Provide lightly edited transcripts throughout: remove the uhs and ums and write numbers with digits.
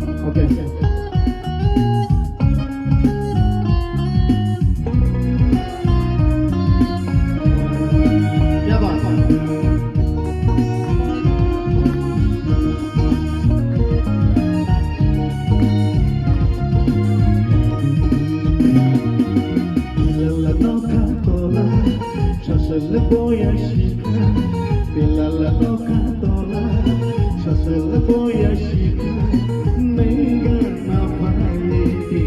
Okay. क्या बात है la Coca-Cola, yo se le voy a chicar. Pila la Coca-Cola, yo se le voy a chicar. Nega na paiti,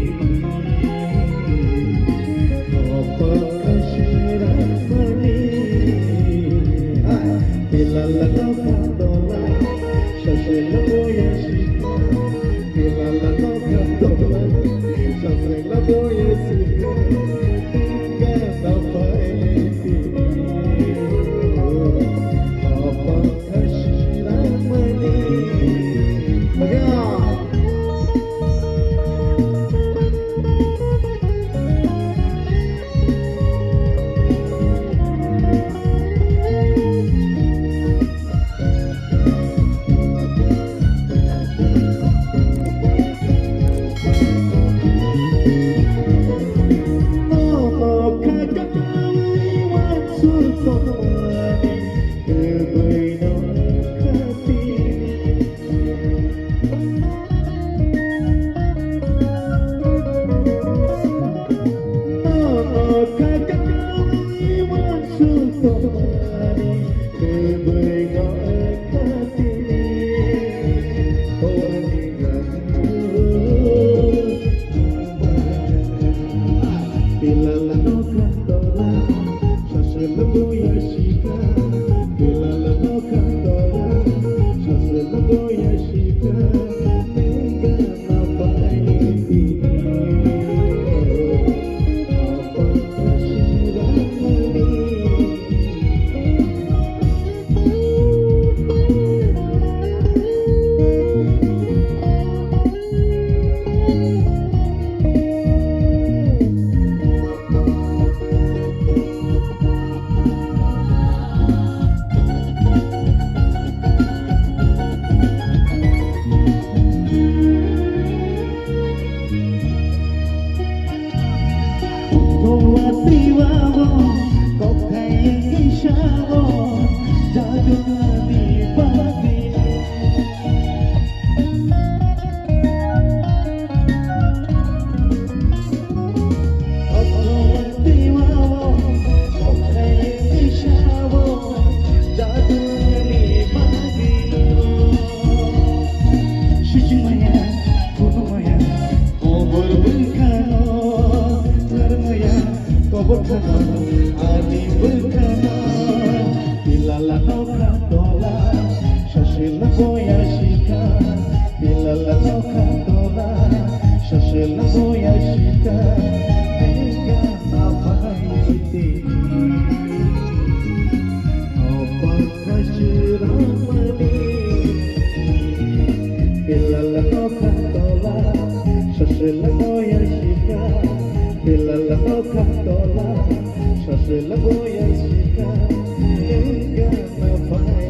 opa kashira mani. Pila la Coca-Cola, yo se le voy a chicar. Pila la Coca-Cola, yo se le voy a chicar. La Coca-Cola, yo se la voy a chicar, venga, no